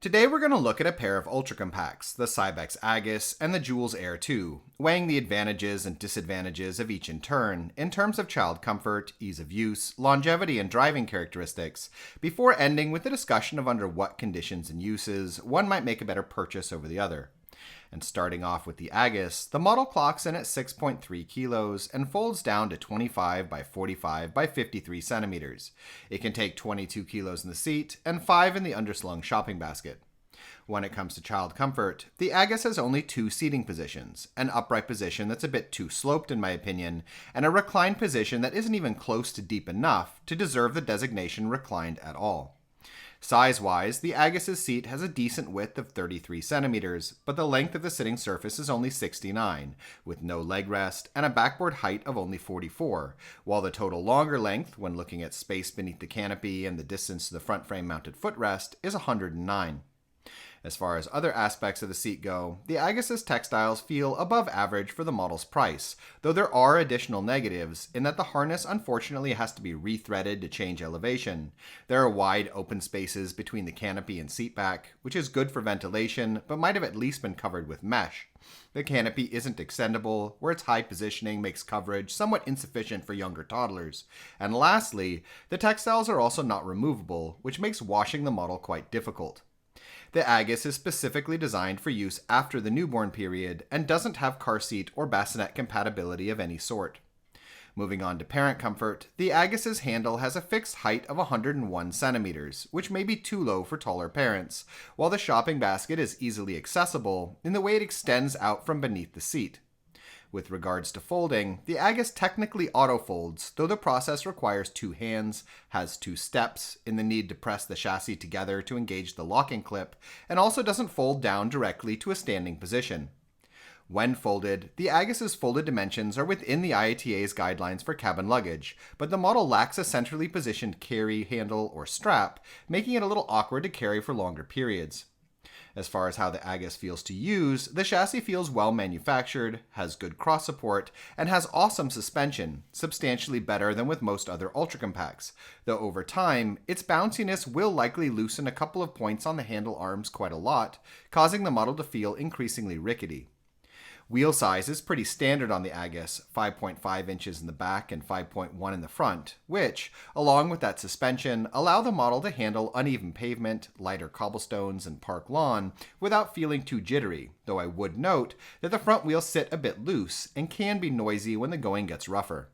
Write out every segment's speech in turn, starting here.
Today we're going to look at a pair of ultra compacts, the Cybex Agis and the Joolz Aer2, weighing the advantages and disadvantages of each in turn in terms of child comfort, ease of use, longevity, and driving characteristics, before ending with a discussion of under what conditions and uses one might make a better purchase over the other. And starting off with the Agis, the model clocks in at 6.3 kilos and folds down to 25 by 45 by 53 centimeters. It can take 22 kilos in the seat and 5 in the underslung shopping basket. When it comes to child comfort, the Agis has only two seating positions, an upright position that's a bit too sloped in my opinion, and a reclined position that isn't even close to deep enough to deserve the designation reclined at all. Size-wise, the Agis' seat has a decent width of 33 centimeters, but the length of the sitting surface is only 69, with no leg rest and a backboard height of only 44, while the total longer length, when looking at space beneath the canopy and the distance to the front frame mounted footrest, is 109. As far as other aspects of the seat go, the Agis' textiles feel above average for the model's price, though there are additional negatives in that the harness unfortunately has to be rethreaded to change elevation. There are wide open spaces between the canopy and seat back, which is good for ventilation, but might have at least been covered with mesh. The canopy isn't extendable, where its high positioning makes coverage somewhat insufficient for younger toddlers. And lastly, the textiles are also not removable, which makes washing the model quite difficult. The Agis is specifically designed for use after the newborn period and doesn't have car seat or bassinet compatibility of any sort. Moving on to parent comfort, the Agis' handle has a fixed height of 101 centimeters, which may be too low for taller parents, while the shopping basket is easily accessible in the way it extends out from beneath the seat. With regards to folding, the Agis technically auto-folds, though the process requires two hands, has two steps in the need to press the chassis together to engage the locking clip, and also doesn't fold down directly to a standing position. When folded, the Agis' folded dimensions are within the IATA's guidelines for cabin luggage, but the model lacks a centrally positioned carry handle or strap, making it a little awkward to carry for longer periods. As far as how the Agis feels to use, the chassis feels well manufactured, has good cross support, and has awesome suspension, substantially better than with most other ultra compacts, though over time, its bounciness will likely loosen a couple of points on the handle arms quite a lot, causing the model to feel increasingly rickety. Wheel size is pretty standard on the Agis, 5.5 inches in the back and 5.1 in the front, which, along with that suspension, allow the model to handle uneven pavement, lighter cobblestones, and park lawn without feeling too jittery, though I would note that the front wheels sit a bit loose and can be noisy when the going gets rougher.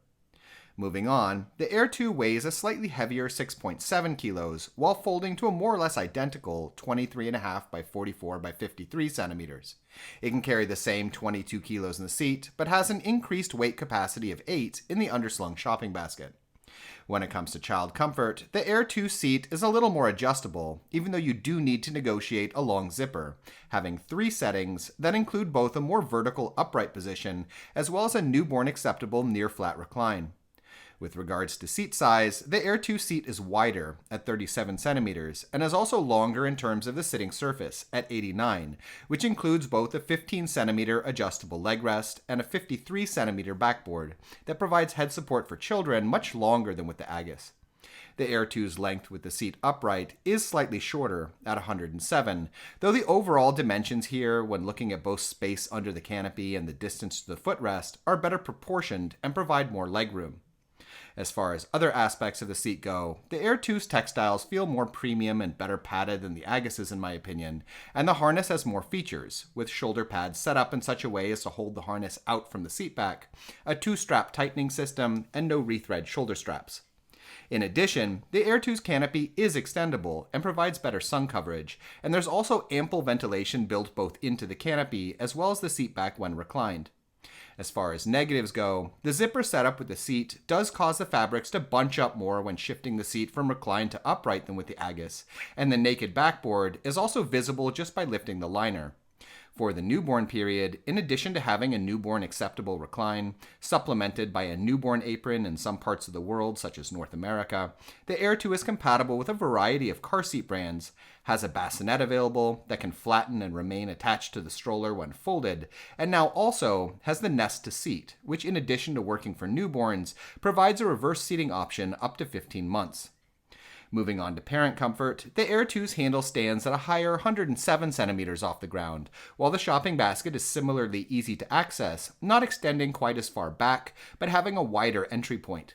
Moving on, the Aer2 weighs a slightly heavier 6.7 kilos while folding to a more or less identical 23.5 by 44 by 53 centimeters. It can carry the same 22 kilos in the seat, but has an increased weight capacity of 8 in the underslung shopping basket. When it comes to child comfort, the Aer2 seat is a little more adjustable, even though you do need to negotiate a long zipper, having 3 settings that include both a more vertical upright position as well as a newborn acceptable near flat recline. With regards to seat size, the Aer2 seat is wider at 37 centimeters and is also longer in terms of the sitting surface at 89, which includes both a 15 centimeter adjustable leg rest and a 53 centimeter backboard that provides head support for children much longer than with the Agis. The Aer2's length with the seat upright is slightly shorter at 107, though the overall dimensions here, when looking at both space under the canopy and the distance to the footrest, are better proportioned and provide more legroom. As far as other aspects of the seat go, the Aer2's textiles feel more premium and better padded than the Agis' in my opinion, and the harness has more features, with shoulder pads set up in such a way as to hold the harness out from the seat back, a 2-strap tightening system, and no rethread shoulder straps. In addition, the Aer2's canopy is extendable and provides better sun coverage, and there's also ample ventilation built both into the canopy as well as the seat back when reclined. As far as negatives go, the zipper setup with the seat does cause the fabrics to bunch up more when shifting the seat from reclined to upright than with the Agis, and the naked backboard is also visible just by lifting the liner. For the newborn period, in addition to having a newborn acceptable recline, supplemented by a newborn apron in some parts of the world, such as North America, the Aer2 is compatible with a variety of car seat brands, has a bassinet available that can flatten and remain attached to the stroller when folded, and now also has the nest to seat, which in addition to working for newborns, provides a reverse seating option up to 15 months. Moving on to parent comfort, the Aer2's handle stands at a higher 107 centimeters off the ground, while the shopping basket is similarly easy to access, not extending quite as far back, but having a wider entry point.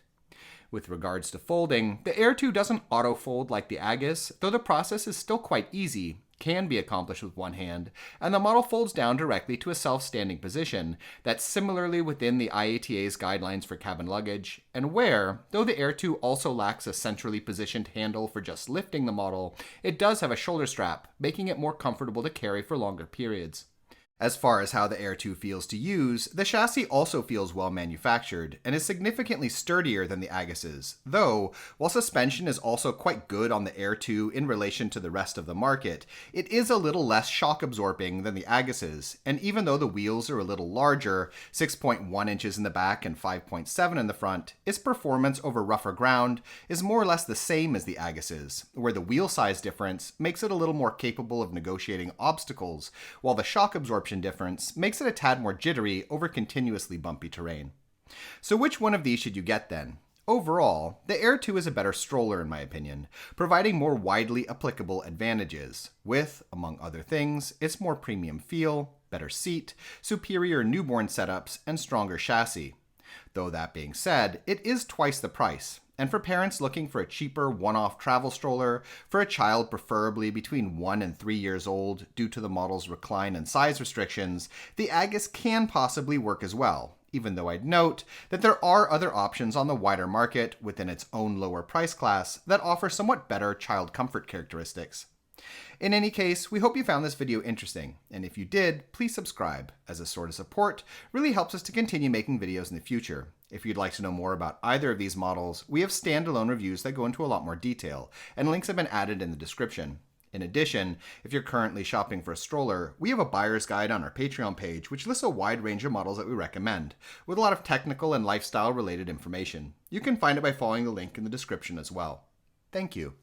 With regards to folding, the Aer2 doesn't auto-fold like the Agis, though the process is still quite easy, can be accomplished with one hand, and the model folds down directly to a self-standing position that's similarly within the IATA's guidelines for cabin luggage, and where, though the Aer2 also lacks a centrally positioned handle for just lifting the model, it does have a shoulder strap, making it more comfortable to carry for longer periods. As far as how the Aer2 feels to use, the chassis also feels well manufactured and is significantly sturdier than the Agis's, though, while suspension is also quite good on the Aer2 in relation to the rest of the market, it is a little less shock absorbing than the Agis's, and even though the wheels are a little larger, 6.1 inches in the back and 5.7 in the front, its performance over rougher ground is more or less the same as the Agis's, where the wheel size difference makes it a little more capable of negotiating obstacles, while the shock absorption difference makes it a tad more jittery over continuously bumpy terrain. So which one of these should you get then? Overall, the Aer2 is a better stroller in my opinion, providing more widely applicable advantages, with, among other things, its more premium feel, better seat, superior newborn setups, and stronger chassis. Though that being said, it is twice the price, and for parents looking for a cheaper one-off travel stroller for a child preferably between 1 and 3 years old due to the model's recline and size restrictions, the Agis can possibly work as well, even though I'd note that there are other options on the wider market within its own lower price class that offer somewhat better child comfort characteristics. In any case, we hope you found this video interesting, and if you did, please subscribe, as a sort of support really helps us to continue making videos in the future. If you'd like to know more about either of these models, we have standalone reviews that go into a lot more detail, and links have been added in the description. In addition, if you're currently shopping for a stroller, we have a buyer's guide on our Patreon page which lists a wide range of models that we recommend, with a lot of technical and lifestyle related information. You can find it by following the link in the description as well. Thank you.